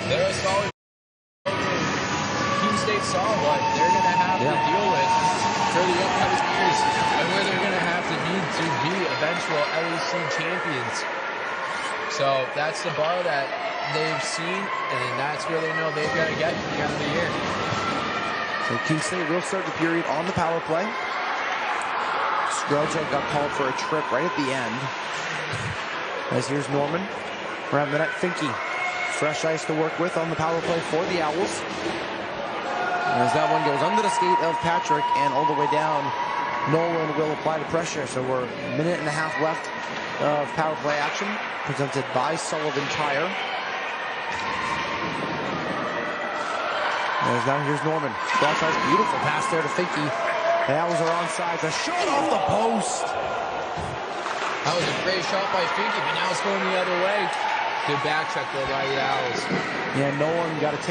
They're a solid. Keene State saw what they're going to have to deal with for the upcoming years and where they're going to have to be eventual LEC champions. So that's the bar that they've seen, and that's where they know they've got to get to the end of the year. So Keene State will start the period on the power play. Skrelja got called for a trip right at the end. As here's Norman around the net. Finke, fresh ice to work with on the power play for the Owls. As that one goes under the skate of Patrick and all the way down, Nolan will apply the pressure. So we're a minute and a half left of power play action, presented by Sullivan Tire. As now here's Norman. Cross ice, beautiful pass there to Finke. The Owls are onside. A shot off the post. That was a great shot by Finke, but now it's going the other way. Good back check though by the Owls. Yeah, Nolan got to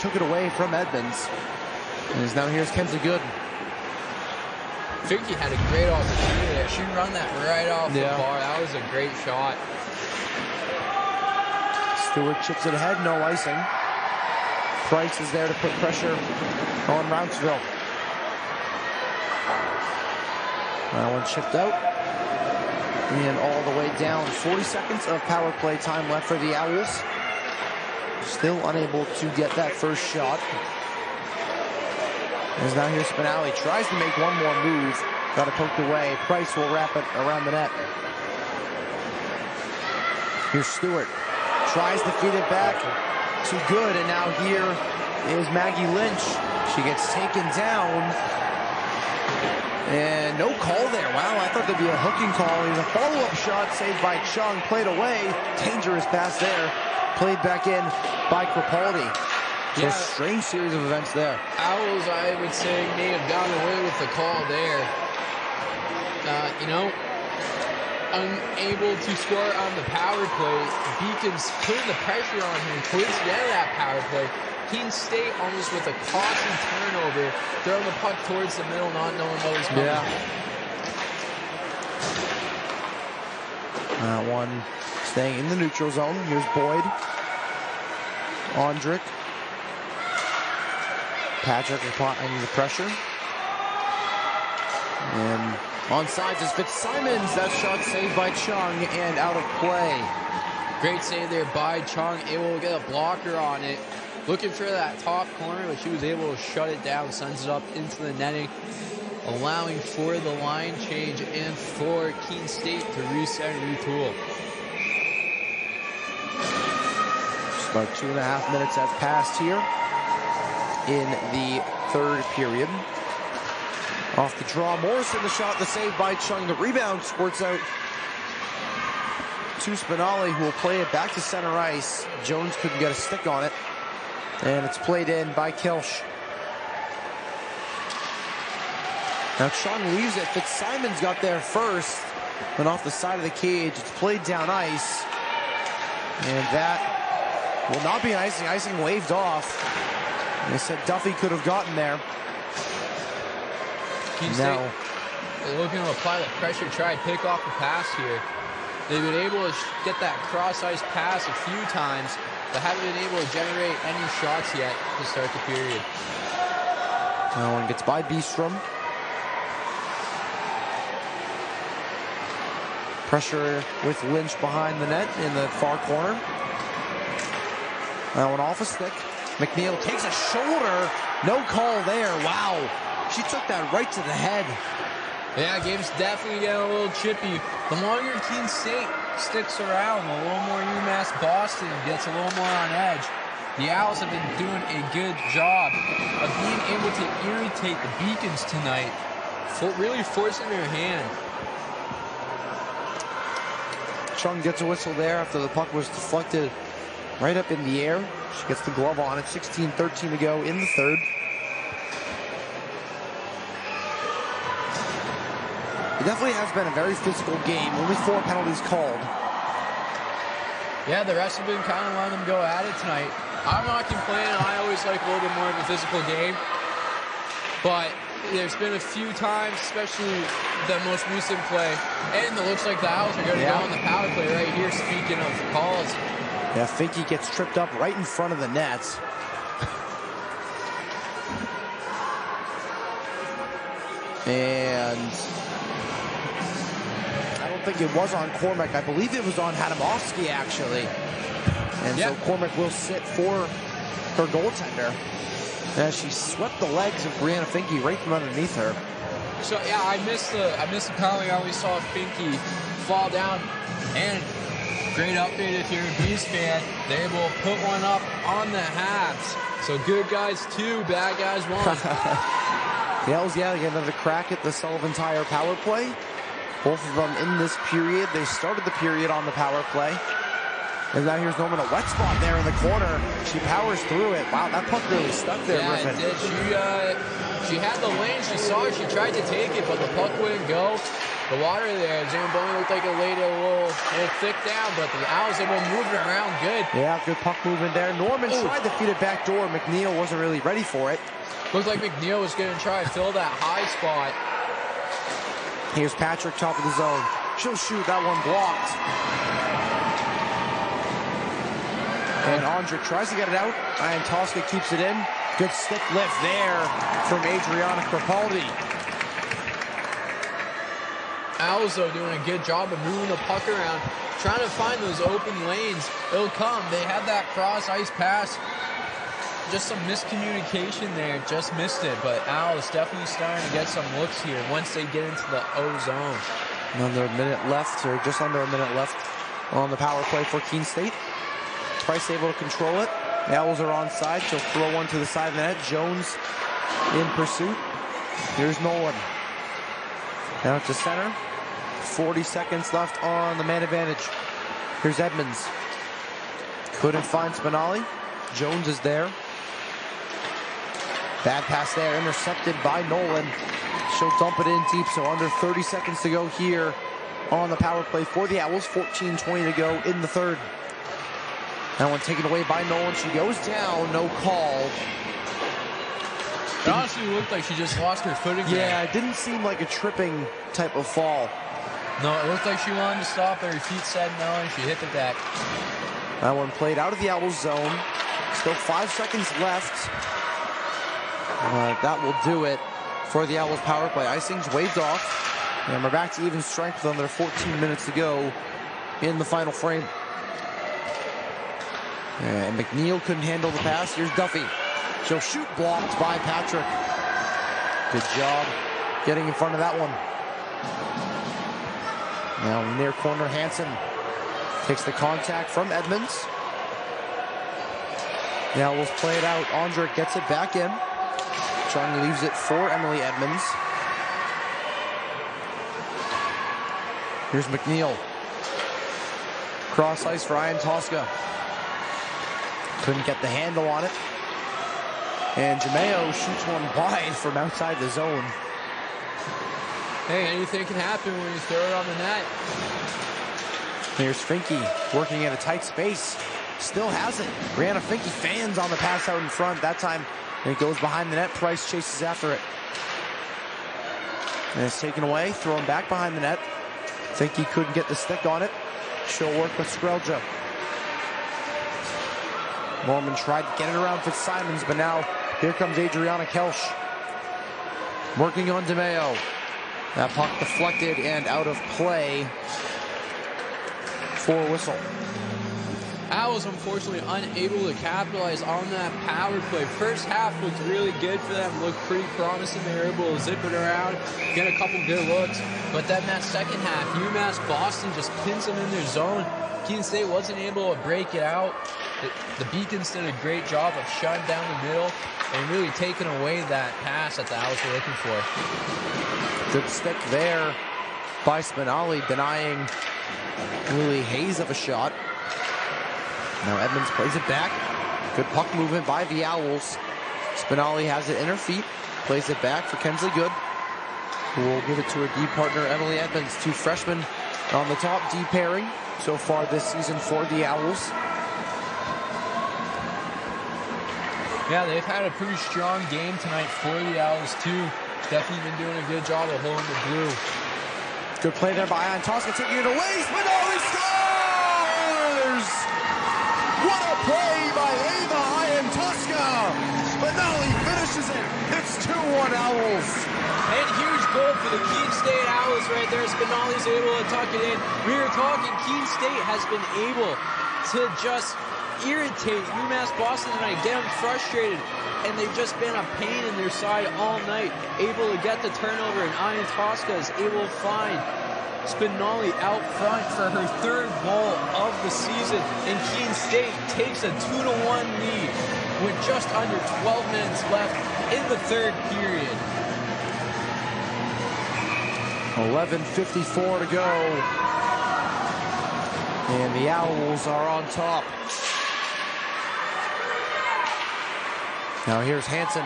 took it away from Edmonds. And now here's Kenzie Good. Finke had a great opportunity there. She run that right off the bar. That was a great shot. Stewart chips it ahead, no icing. Price is there to put pressure on Roundsville. That one chipped out. And all the way down. 40 seconds of power play time left for the Owls. Still unable to get that first shot. As now here's Spinelli. Tries to make one more move. Got it poked away. Price will wrap it around the net. Here's Stewart. Tries to feed it back to Good. And now here is Maggie Lynch. She gets taken down. And no call there. Wow, I thought there'd be a hooking call. Here's a follow-up shot saved by Chung. Played away. Dangerous pass there. Played back in by Crepaldi. So strange series of events there. Owls, I would say, may have gotten away with the call there. Unable to score on the power play. Beacons putting the pressure on him towards the end of that power play. Keene State almost with a costly turnover, throwing the puck towards the middle, not knowing what was coming. That one staying in the neutral zone. Here's Boyd. Ondrick. Patrick applying the pressure. And onside is Fitzsimons. That shot saved by Chung and out of play. Great save there by Chung. Able to get a blocker on it. Looking for that top corner, but she was able to shut it down, sends it up into the netting, allowing for the line change and for Keene State to reset and retool. Just about 2.5 minutes have passed here in the third period. Off the draw, Morrison, the shot, the save by Chung. The rebound squirts out to Spinelli, who will play it back to center ice. Jones couldn't get a stick on it. And it's played in by Kilsch. Now Chung leaves it. Fitzsimons got there first. Went off the side of the cage. It's played down ice. And that will not be icing. Icing waved off. They said Duffy could have gotten there. Keene State looking to apply the pressure, try and pick off the pass here. They've been able to get that cross-ice pass a few times, but haven't been able to generate any shots yet to start the period. That one gets by Beestrom. Pressure with Lynch behind the net in the far corner. That one off a stick. McNeil takes a shoulder. No call there. Wow. She took that right to the head. Yeah, game's definitely getting a little chippy. The longer Keene State sticks around, a little more UMass-Boston gets a little more on edge. The Owls have been doing a good job of being able to irritate the Beacons tonight, really forcing their hand. Chung gets a whistle there after the puck was deflected right up in the air. She gets the glove on it. 16-13 to go in the third. It definitely has been a very physical game. Only 4 penalties called. Yeah, the rest have been kind of letting them go at it tonight. I'm not complaining. I always like a little bit more of a physical game. But there's been a few times, especially the most recent play, and it looks like the Owls are going to go on the power play right here, speaking of calls. Yeah, Finke gets tripped up right in front of the net. And I don't think it was on Cormac. I believe it was on Hadamovsky, actually. And so Cormac will sit for her goaltender as she swept the legs of Brianna Finke right from underneath her. So yeah, I missed the penalty. I only saw Finke fall down. And great update if you're a Bees fan. They will put one up on the Habs. So good guys 2, bad guys 1. The Owls, they get another crack at the Sullivan Tire power play. Both of them in this period. They started the period on the power play. And now here's Norman, a wet spot there in the corner. She powers through it. Wow, that puck really stuck there, Griffin. Yeah, it did. She had the lane. She saw it. She tried to take it, but the puck wouldn't go. The water there, Zamboni looked like it laid it a little thick down, but the Owls able to move it around good. Yeah, good puck movement there. Norman tried to feed it back door. McNeil wasn't really ready for it. Looked like McNeil was going to try to fill that high spot. Here's Patrick, top of the zone. She'll shoot. That one blocked. And Ondra tries to get it out. Ian Tosca keeps it in. Good stick lift there from Adriana Crepaldi. Owls, though, doing a good job of moving the puck around, trying to find those open lanes. It'll come. They had that cross-ice pass. Just some miscommunication there. Just missed it. But Owls definitely starting to get some looks here once they get into the O zone. Under a minute left, or just under a minute left on the power play for Keene State. Price able to control it. The Owls are onside. She'll throw one to the side of the net. Jones in pursuit. Here's Nolan. Now to center. 40 seconds left on the man advantage. Here's Edmonds. Couldn't find Spinelli. Jones is there. Bad pass there, intercepted by Nolan. She'll dump it in deep, so under 30 seconds to go here on the power play for the Owls. 14:20 to go in the third. That one taken away by Nolan. She goes down, no call. It honestly looked like she just lost her footing. Yeah, it didn't seem like a tripping type of fall. No, it looked like she wanted to stop, but her feet said no, and she hit the deck. That one played out of the Owls zone. Still 5 seconds left. That will do it for the Owls power play. Icing's waved off. And we're back to even strength with under 14 minutes to go in the final frame. And McNeil couldn't handle the pass. Here's Duffy. She'll shoot, blocked by Patrick. Good job getting in front of that one. Now near corner, Hansen takes the contact from Edmonds. Now we'll play it out. Ondra gets it back in. Chung leaves it for Emily Edmonds. Here's McNeil. Cross ice for Ian Tosca. Couldn't get the handle on it. And Jameo shoots one wide from outside the zone. Hey, anything can happen when you throw it on the net. Here's Finke working in a tight space. Still has it. Brianna Finke fans on the pass out in front. That time it goes behind the net. Price chases after it. And it's taken away. Thrown back behind the net. Finke couldn't get the stick on it. She'll work with Skrelja. Norman tried to get it around Fitzsimons, but now here comes Adriana Kelsch. Working on DeMeo. That puck deflected and out of play for a whistle. Owls unfortunately unable to capitalize on that power play. First half looked really good for them, looked pretty promising. They were able to zip it around, get a couple good looks. But then that second half, UMass-Boston just pins them in their zone. Keene State wasn't able to break it out. The Beacons did a great job of shutting down the middle and really taking away that pass that the Owls were looking for. Good stick there by Spinelli, denying really haze of a shot. Now Edmonds plays it back. Good puck movement by the Owls. Spinelli has it in her feet. Plays it back for Kensley Good, who will give it to her D partner, Emily Edmonds. Two freshmen on the top D pairing so far this season for the Owls. Yeah, they've had a pretty strong game tonight for the Owls, too. Definitely been doing a good job of holding the blue. Good play there by Ian Tosca, taking it away. Spinelli scores! What a play by Ava Iantoska! Spinelli finishes it. It's 2-1 Owls. And huge goal for the Keene State Owls right there. Spinelli's able to tuck it in. We were talking, Keene State has been able to just irritate UMass-Boston tonight, get them frustrated, and they've just been a pain in their side all night, able to get the turnover, and Iantoska is able to find Spinelli out front for her third goal of the season, and Keene State takes a 2-1 lead with just under 12 minutes left in the third period. 11:54 to go. And the Owls are on top. Now here's Hansen.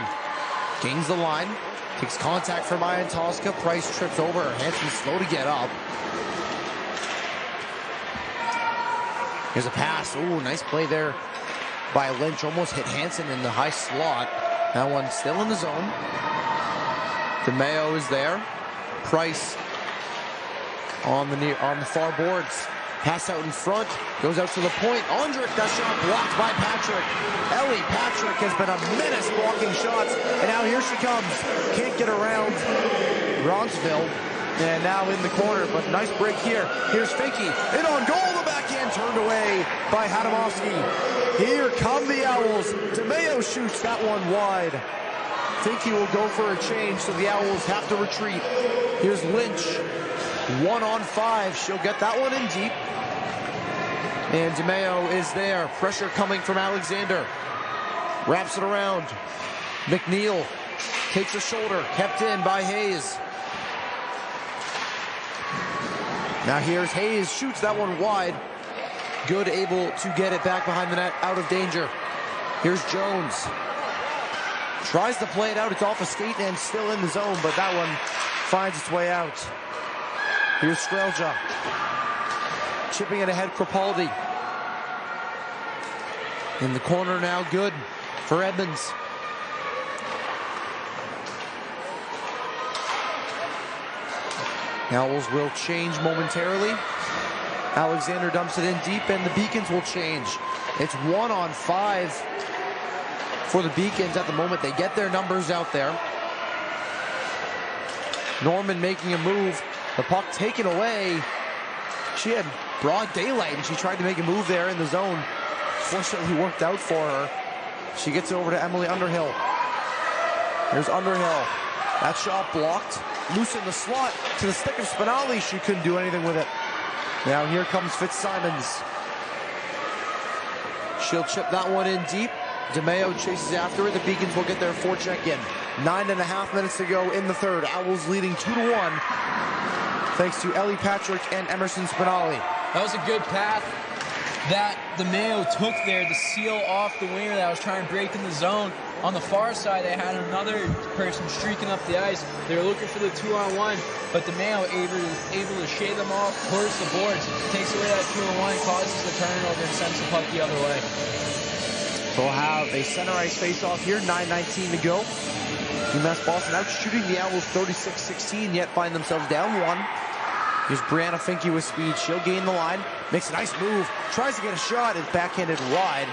Gains the line. Takes contact from Iantoska. Price trips over her. Hansen's slow to get up. Here's a pass. Ooh, nice play there by Lynch. Almost hit Hansen in the high slot. That one still in the zone. DeMayo is there. Price on the far boards. Pass out in front, goes out to the point. Ondrick, that shot blocked by Patrick. Ellie Patrick has been a menace blocking shots, and now here she comes. Can't get around Bronzeville, and now in the corner, but nice break here. Here's Finke, in on goal, the backhand turned away by Hadamovsky. Here come the Owls. DeMayo shoots that one wide. Finke will go for a change, so the Owls have to retreat. Here's Lynch. 1-on-5. She'll get that one in deep. And DeMayo is there. Pressure coming from Alexander. Wraps it around. McNeil takes a shoulder. Kept in by Hayes. Now here's Hayes. Shoots that one wide. Good, able to get it back behind the net. Out of danger. Here's Jones. Tries to play it out. It's off a skate and still in the zone, but that one finds its way out. Here's Strelja. Chipping it ahead, Crepaldi. In the corner now, good for Edmonds. Owls will change momentarily. Alexander dumps it in deep, and the Beacons will change. It's 1-on-5 for the Beacons at the moment. They get their numbers out there. Norman making a move. The puck taken away. She had broad daylight, and she tried to make a move there in the zone. Fortunately worked out for her. She gets over to Emily Underhill. Here's Underhill. That shot blocked. Loose in the slot to the stick of Spinelli. She couldn't do anything with it. Now here comes Fitzsimons. She'll chip that one in deep. DeMayo chases after it. The Beacons will get their forecheck in. 9.5 minutes to go in the third. Owls leading 2-1. Thanks to Ellie Patrick and Emerson Spinelli. That was a good pass that DeMayo took there to seal off the winger that was trying to break in the zone. On the far side, they had another person streaking up the ice. They were looking for the 2-on-1, but DeMayo able to shade them off towards the boards. Takes away that 2-on-1, causes the turnover, and sends the puck the other way. They'll have a center ice face-off here, 9:19 to go. UMass-Boston out shooting the Owls 36-16, yet find themselves down 1. Here's Brianna Finke with speed. She'll gain the line. Makes a nice move. Tries to get a shot. It's backhanded wide.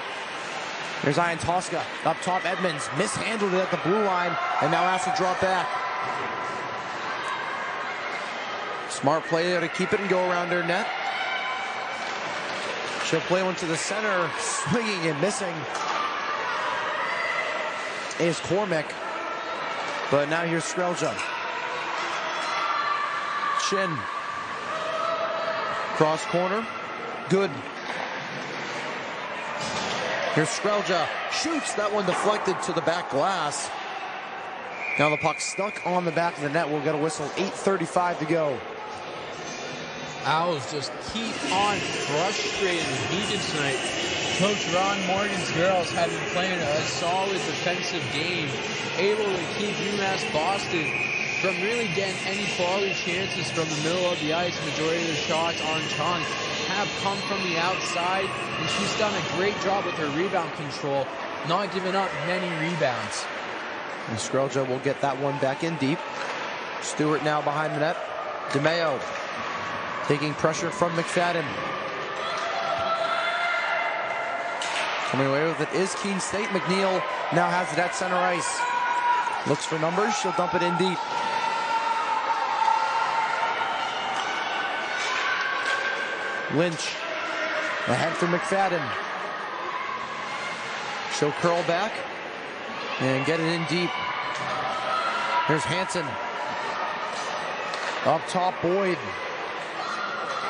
There's Iantoska. Up top, Edmonds. Mishandled it at the blue line and now has to drop back. Smart play there to keep it and go around her net. She'll play one to the center. Swinging and missing is Cormick. But now here's Strelja. Chin. Cross corner. Good. Here's Strelja. Shoots. That one deflected to the back glass. Now the puck stuck on the back of the net. We'll get a whistle. 8:35 to go. Owls just keep on frustrating the Beacons tonight. Coach Ron Morgan's girls have been playing a solid defensive game, able to keep UMass-Boston from really getting any quality chances from the middle of the ice. Majority of the shots on Chung have come from the outside, and she's done a great job with her rebound control, not giving up many rebounds. And Strelja will get that one back in deep. Stewart now behind the net. DeMayo taking pressure from McFadden. Coming away with it is Keene State. McNeil now has it at center ice. Looks for numbers. She'll dump it in deep. Lynch ahead for McFadden. She'll curl back and get it in deep. Here's Hansen. Up top, Boyd.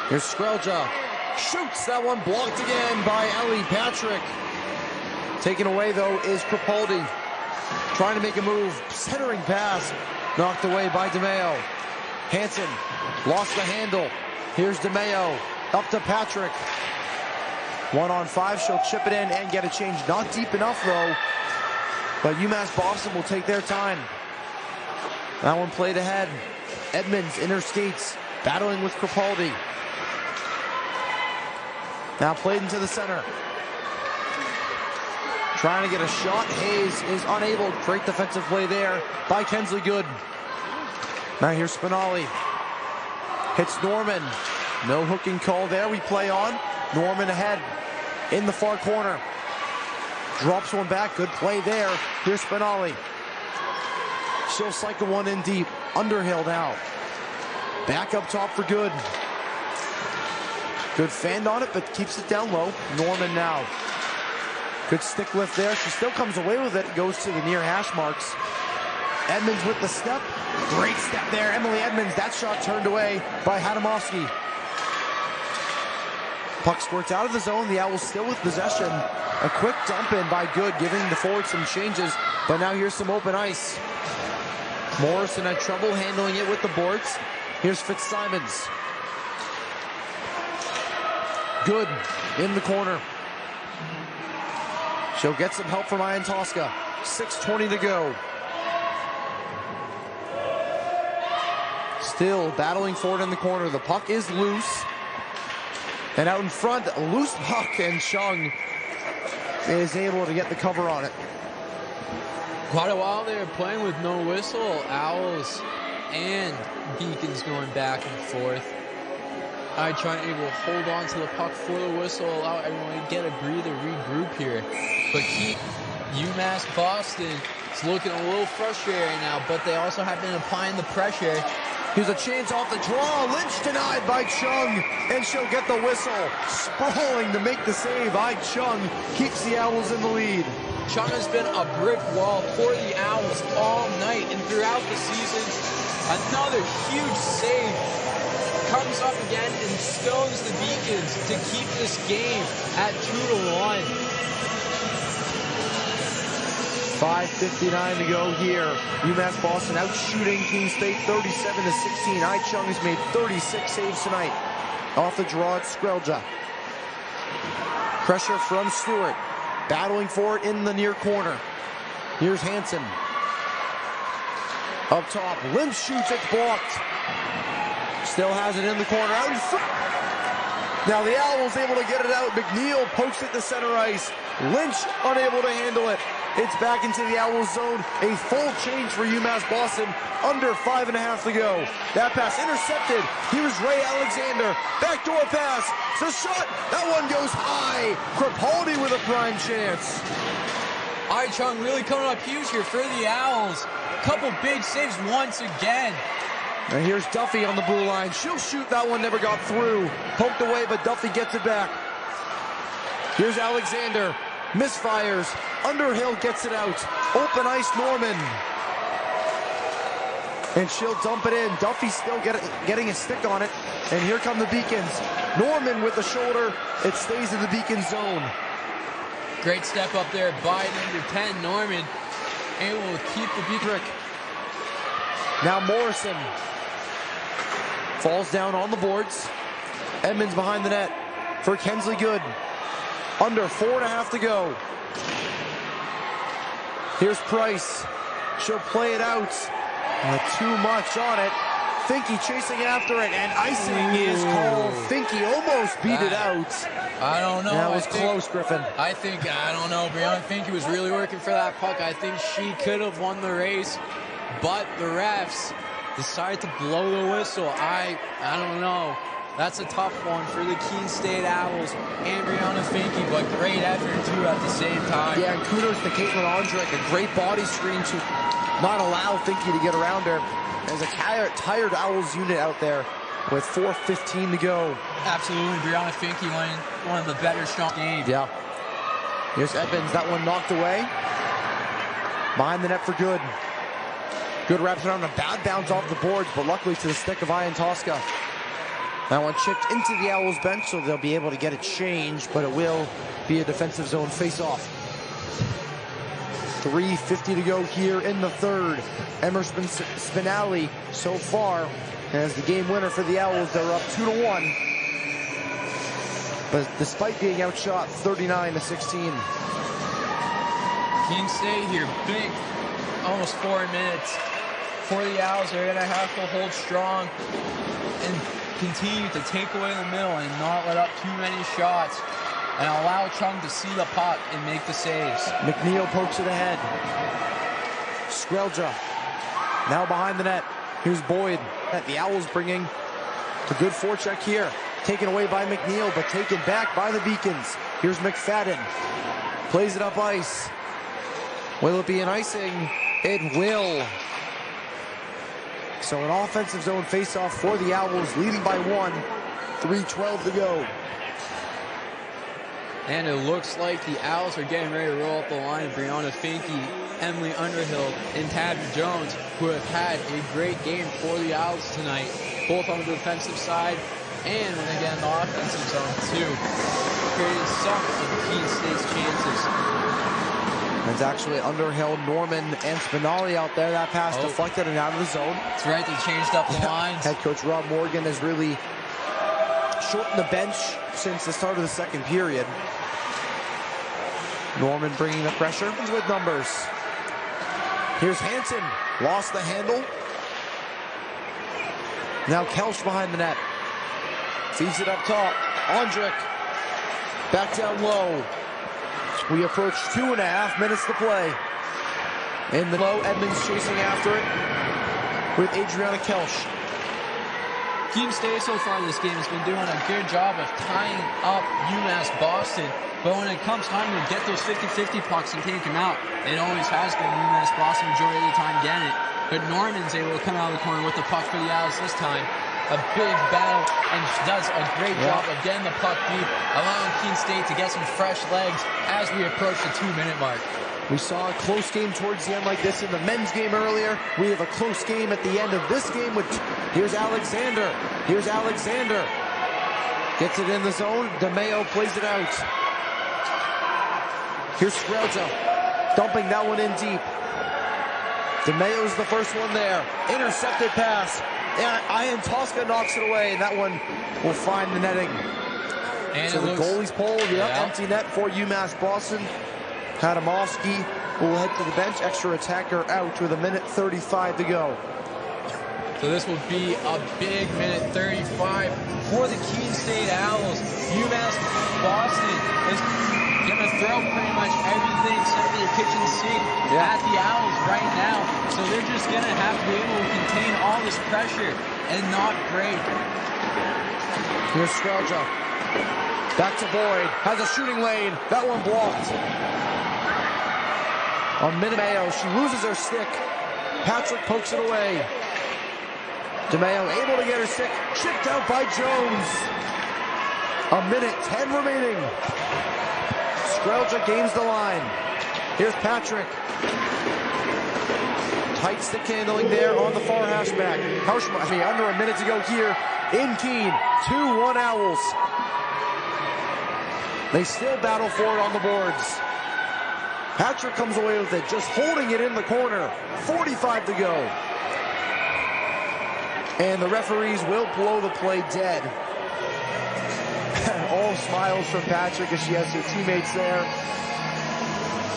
Here's Skrelja. Shoots that one, blocked again by Ellie Patrick. Taken away, though, is Crepaldi. Trying to make a move. Centering pass. Knocked away by DeMeo. Hansen lost the handle. Here's DeMeo. Up to Patrick. 1-on-5. She'll chip it in and get a change. Not deep enough, though. But UMass-Boston will take their time. That one played ahead. Edmonds in her skates. Battling with Crepaldi. Now played into the center. Trying to get a shot. Hayes is unable. Great defensive play there by Kensley Good. Now here's Spinelli. Hits Norman. No hooking call there. We play on. Norman ahead in the far corner. Drops one back. Good play there. Here's Spinelli. She'll cycle one in deep. Underhill now. Back up top for Good. Good fanned on it, but keeps it down low. Norman now. Good stick lift there. She still comes away with it. Goes to the near hash marks. Edmonds with the step. Great step there. Emily Edmonds. That shot turned away by Hadamovsky. Puck squirts out of the zone. The Owls still with possession. A quick dump in by Good, giving the forward some changes. But now here's some open ice. Morrison had trouble handling it with the boards. Here's Fitzsimons. Good in the corner. She'll get some help from Ian Tosca. 6:20 to go. Still battling for it in the corner. The puck is loose. And out in front, a loose puck, and Chung is able to get the cover on it. Quite a while they were playing with no whistle. Owls and Beacons going back and forth. Trying to hold on to the puck for the whistle, allow everyone to get a breather, regroup here. But keep UMass-Boston is looking a little frustrated right now, but they also have been applying the pressure. Here's a chance off the draw. Lynch denied by Chung, and she'll get the whistle. Sprawling to make the save. Chung keeps the Owls in the lead. Chung has been a brick wall for the Owls all night and throughout the season. Another huge save comes up again and stones the Beacons to keep this game at 2-1. 5:59 to go here. UMass-Boston out shooting Keene State 37-16. Chung has made 36 saves tonight. Off the draw, it's Skrelja. Pressure from Stewart. Battling for it in the near corner. Here's Hansen. Up top, Lynch shoots, it's blocked. Still has it in the corner, out in front. Now the Owls able to get it out. McNeil pokes it to center ice. Lynch unable to handle it. It's back into the Owls zone. A full change for UMass-Boston. Under 5.5 to go. That pass intercepted. Here's Ray Alexander. Backdoor pass. It's a shot. That one goes high. Crepaldi with a prime chance. Chung really coming up huge here for the Owls. Couple big saves once again. And here's Duffy on the blue line. She'll shoot. That one never got through. Poked away, but Duffy gets it back. Here's Alexander. Misfires. Underhill gets it out. Open ice, Norman. And she'll dump it in. Duffy still getting a stick on it. And here come the Beacons. Norman with the shoulder. It stays in the Beacon zone. Great step up there by number 10, Norman. Able to keep the Beacon. Now Morrison falls down on the boards. Edmonds behind the net for Kensley Good. Under 4.5 to go. Here's Price. She'll play it out. Too much on it. Finke chasing after it, and icing is called. Finke almost beat it out. I don't know. That was close, Griffin. I don't know. Brianna Finke was really working for that puck. I think she could have won the race, but the refs decided to blow the whistle. I don't know. That's a tough one for the Keene State Owls and Brianna Finke, but great effort too at the same time. Yeah, and kudos to Caitlin Ondrick, a great body screen to not allow Finke to get around her. There's a tired Owls unit out there with 4:15 to go. Absolutely, Brianna Finke one of the better strong games. Yeah. Here's Evans, that one knocked away. Behind the net for good. Good wraps around, a bad bounce off the boards, but luckily to the stick of Ian Tosca. That one chipped into the Owls bench, so they'll be able to get it changed, but it will be a defensive zone face-off. 3:50 to go here in the third. Emerson Spinelli so far as the game winner for the Owls. They're up 2-1. But despite being outshot 39-16. Keene State here, big, almost 4 minutes for the Owls. They're going to have to hold strong and continue to take away the middle and not let up too many shots and allow Chung to see the puck and make the saves. McNeil pokes it ahead. Skrelja now behind the net. Here's Boyd. The Owls bringing a good forecheck here. Taken away by McNeil, but taken back by the Beacons. Here's McFadden. Plays it up ice. Will it be an icing? It will. So an offensive zone faceoff for the Owls, leading by 1. 3:12 to go. And it looks like the Owls are getting ready to roll up the line. Brianna Finke, Emily Underhill, and Tabby Jones, who have had a great game for the Owls tonight, both on the defensive side and again the offensive zone too, creating some of Keene State's chances. There's actually Underhill, Norman, and Spinelli out there. That pass deflected and out of the zone. That's right, they changed up the lines. Head coach Rob Morgan has really shortened the bench since the start of the second period. Norman bringing the pressure with numbers. Here's Hansen, lost the handle. Now Kelch behind the net. Feeds it up top. Ondrick back down low. We approach 2.5 minutes to play. In the low, Edmonds chasing after it with Adriana Kelch. Keene State so far this game has been doing a good job of tying up UMass-Boston, but when it comes time to get those 50-50 pucks and take them out, it always has been UMass-Boston majority of the time getting it. But Norman's able to come out of the corner with the puck for the Owls this time. A big battle, and does a great job of getting the puck deep, allowing Keene State to get some fresh legs as we approach the 2-minute mark. We saw a close game towards the end like this in the men's game earlier. We have a close game at the end of this game. Here's Alexander. Here's Alexander. Gets it in the zone. DeMeo plays it out. Here's Skrelja. Dumping that one in deep. DeMeo's the first one there. Intercepted pass. And Ian Tosca knocks it away. And that one will find the netting. And so the goalie's pole, empty net for UMass-Boston. Adamovsky will head to the bench. Extra attacker out with 1:35 to go. So this will be a big 1:35 for the Keene State Owls. UMass-Boston is going to throw pretty much everything except for their kitchen sink at the Owls right now. So they're just going to have to be able to contain all this pressure and not break. Here's Skrelja. Back to Boyd. Has a shooting lane. That one blocked. On DeMeo, she loses her stick. Patrick pokes it away. DeMeo able to get her stick. Chipped out by Jones. 1:10 remaining. Skrelja gains the line. Here's Patrick. Tight stick handling there on the far hashback. Under a minute to go here in Keene. 2-1 Owls. They still battle for it on the boards. Patrick comes away with it, just holding it in the corner. 45 to go. And the referees will blow the play dead. All smiles from Patrick as she has her teammates there.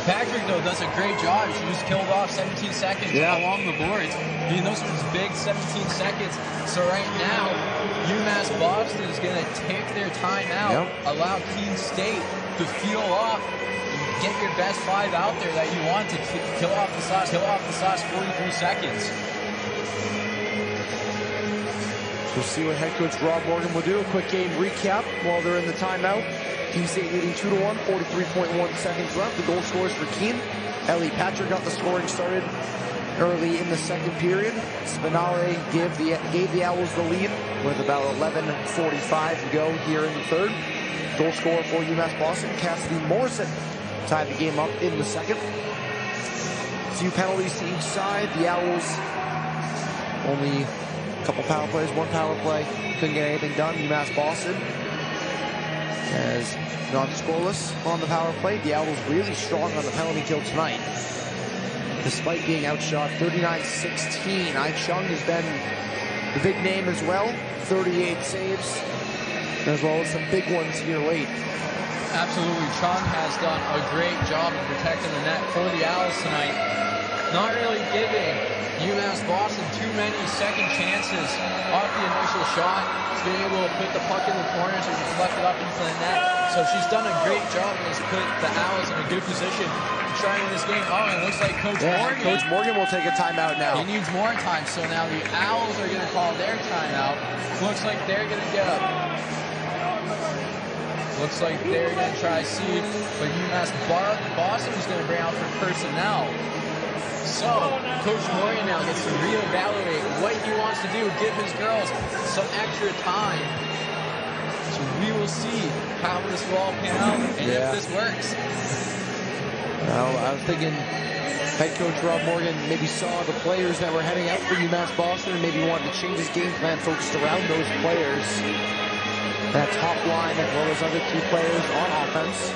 Patrick, though, does a great job. She just killed off 17 seconds along the boards. I mean, those were big 17 seconds. So right now, UMass-Boston is going to take their time out, allow Keene State to feel off, and get your best 5 out there that you want to kill off the sauce 43 seconds. We'll see what head coach Rob Morgan will do. A quick game recap while they're in the timeout. Keene State leading 2-1, 43.1 seconds left. The goal scorers for Keene. Ellie Patrick got the scoring started early in the second period. Spinale gave the Owls the lead with about 11:45 to go here in the third. Goal scorer for UMass-Boston, Cassidy Morrison, tied the game up in the second. A few penalties to each side. The Owls only a couple power plays, one power play. Couldn't get anything done. UMass-Boston has gone scoreless on the power play. The Owls really strong on the penalty kill tonight, despite being outshot 39-16. Ai Chung has been the big name as well. 38 saves, as well as some big ones here late. Absolutely, Chung has done a great job of protecting the net for the Owls tonight. Not really giving UMass-Boston too many second chances off the initial shot. She's being able to put the puck in the corners and deflect it up into the net. So she's done a great job and has put the Owls in a good position to try in this game. Oh, and it looks like Coach Morgan. Coach Morgan will take a timeout now. He needs more time, so now the Owls are going to call their timeout. Looks like they're going to get up. Looks like they're going to try to see what UMass-Boston is going to bring out for personnel. So, Coach Morgan now gets to reevaluate what he wants to do, give his girls some extra time. So we will see how this will all pan out and if this works. Well, I was thinking head coach Rob Morgan maybe saw the players that were heading out for UMass-Boston and maybe wanted to change his game plan focused around those players. That top line as well as other key players on offense.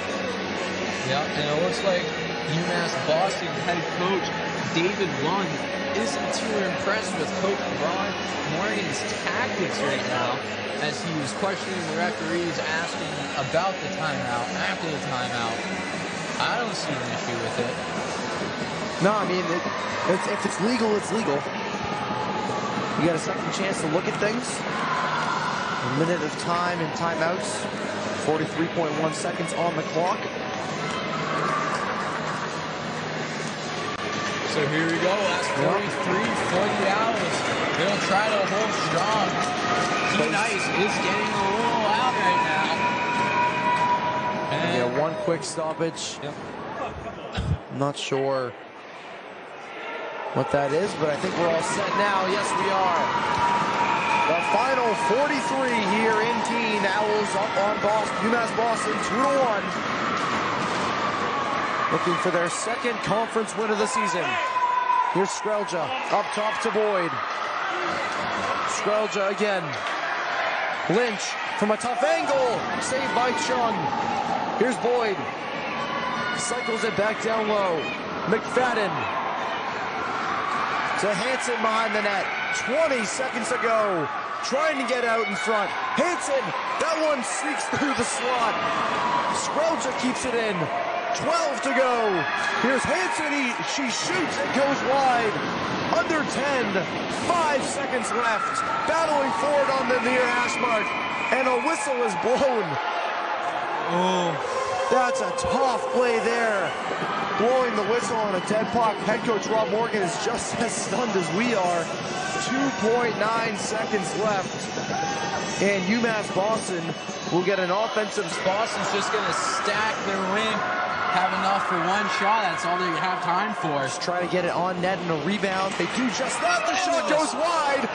Yeah, and it looks like UMass-Boston head coach David Lund isn't too impressed with Coach Rob Morgan's tactics right now, as he was questioning the referees, asking about the timeout after the timeout. I don't see an issue with it. No, I mean, if it's legal, it's legal. You got a second chance to look at things. A minute of time in timeouts. 43.1 seconds on the clock. So here we go, last 43 for the Owls. They'll try to hold strong. Keene Ice is getting a little out right now. And yeah, one quick stoppage. Yep. I'm not sure what that is, but I think we're all set now. Yes, we are. The final 43 here in Keene. Owls up on UMass-Boston 2-1. Looking for their second conference win of the season. Here's Skrelja up top to Boyd. Skrelja again. Lynch from a tough angle. Saved by Chung. Here's Boyd. Cycles it back down low. McFadden to Hansen behind the net. 20 seconds to go. Trying to get out in front. Hansen, that one sneaks through the slot. Skrelja keeps it in. 12 to go. Here's Hansen. She shoots and goes wide. Under 10. 5 seconds left. Battling forward on the near hash mark. And a whistle is blown. Oh, that's a tough play there. Blowing the whistle on a dead puck. Head coach Rob Morgan is just as stunned as we are. 2.9 seconds left. And UMass-Boston will get an offensive. Boston's just going to stack their win. Have enough for one shot. That's all they have time for. Just try to get it on net and a rebound. They do just that. The shot goes wide.